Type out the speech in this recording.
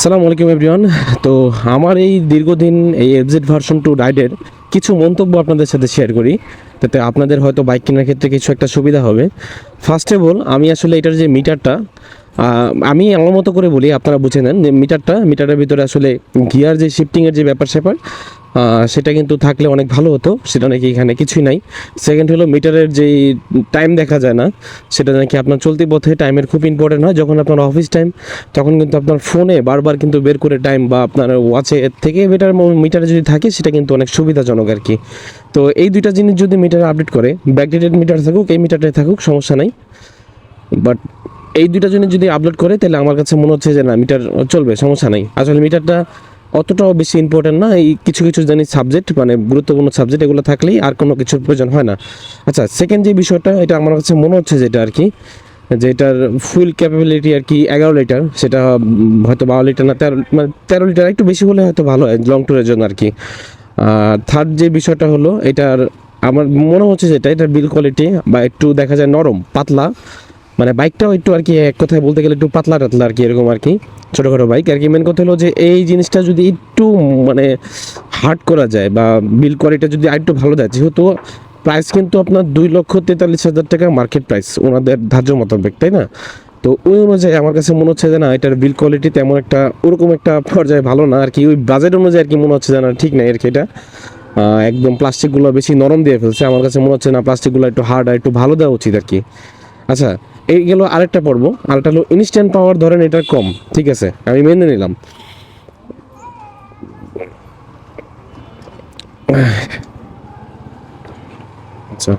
আসসালামু আলাইকুম এভরিওয়ান। তো আমার এই দীর্ঘদিন এই এফজেড ভার্সন 2 রাইডের কিছু মন্তব্য আপনাদের সাথে শেয়ার করি, তাতে আপনাদের হয়তো বাইক কেনার ক্ষেত্রে কিছু একটা সুবিধা হবে। ফার্স্ট অফ অল আমি আসলে এটার যে মিটারটা, আমি আমার মতো করে বলি, আপনারা বুঝে নেন যে মিটারের ভিতরে আসলে গিয়ার যে শিফটিংয়ের যে ব্যাপার স্যাপার, সেটা কিন্তু থাকলে অনেক ভালো হতো। সেটা নাকি এখানে কিছুই নাই। সেকেন্ড হলো মিটারের যেই টাইম দেখা যায় না, সেটা নাকি আপনার চলতি পথে টাইমের খুব ইম্পর্টেন্ট হয়। যখন আপনার অফিস টাইম, তখন কিন্তু আপনার ফোনে বারবার কিন্তু বের করে টাইম, বা আপনার ওয়াচে এর থেকে বেটার মিটারে যদি থাকে সেটা কিন্তু অনেক সুবিধাজনক আর কি। তো এই দুইটা জিনিস যদি মিটারে আপডেট করে, ব্যাকডেটেড মিটার থাকুক এই মিটারটাই থাকুক সমস্যা নাই, বাট এই দুইটা জিনিস যদি আপলোড করে তাহলে আমার কাছে মনে হচ্ছে যে না, মিটার চলবে, সমস্যা নাই। আসলে মিটারটা অতটাও বেশি ইম্পর্টেন্ট না। এই কিছু কিছু জানি সাবজেক্ট, মানে গুরুত্বপূর্ণ সাবজেক্ট, এগুলো থাকলেই আর কোনো কিছুর প্রয়োজন হয় না। আচ্ছা, সেকেন্ড যে বিষয়টা, এটা আমার কাছে মনে হচ্ছে যেটা আর কি, যে এটার ফুল ক্যাপাবিলিটি আর কি 11 লিটার, সেটা হয়তো 12 লিটার না, 13 লিটার, একটু বেশি হলে হয়তো ভালো হয় লং ট্যুরের জন্য আর কি। থার্ড যে বিষয়টা হলো, এটার আমার মনে হচ্ছে যেটা, এটার বিল কোয়ালিটি বা একটু দেখা যায় নরম পাতলা, মানে বাইকটাও একটু আর কি, এক কথায় বলতে গেলে একটু পাতলা টাতলা আর কি, এরকম আর কি, ছোটোখাটো বাইক আর কি। মেন কথা হলো যে এই জিনিসটা যদি একটু মানে হার্ড করা যায়, বা বিল কোয়ালিটি যদি আরেকটু ভালো দেয়, যেহেতু প্রাইস কিন্তু আপনার 2,43,000 টাকা মার্কেট প্রাইস ওনাদের ধার্য মোতাবেক, তাই না? তো ওই অনুযায়ী আমার কাছে মনে হচ্ছে যে না, এটার বিল কোয়ালিটি তেমন একটা ওরকম একটা পর্যায়ে ভালো না আর কি। ওই বাজেট অনুযায়ী আর কি মনে হচ্ছে যে না, ঠিক নাই আর কি এটা। একদম প্লাস্টিকগুলো বেশি নরম দিয়ে ফেলছে, আমার কাছে মনে হচ্ছে না প্লাস্টিকগুলো একটু হার্ড আর একটু ভালো দেওয়া উচিত আর কি। আচ্ছা, এই গেল আরেকটা পর্ব। আরেকটা হলো ইনস্ট্যান্ট পাওয়ার, ধরেন এটার কম, ঠিক আছে, আমি মেনে নিলাম। আচ্ছা,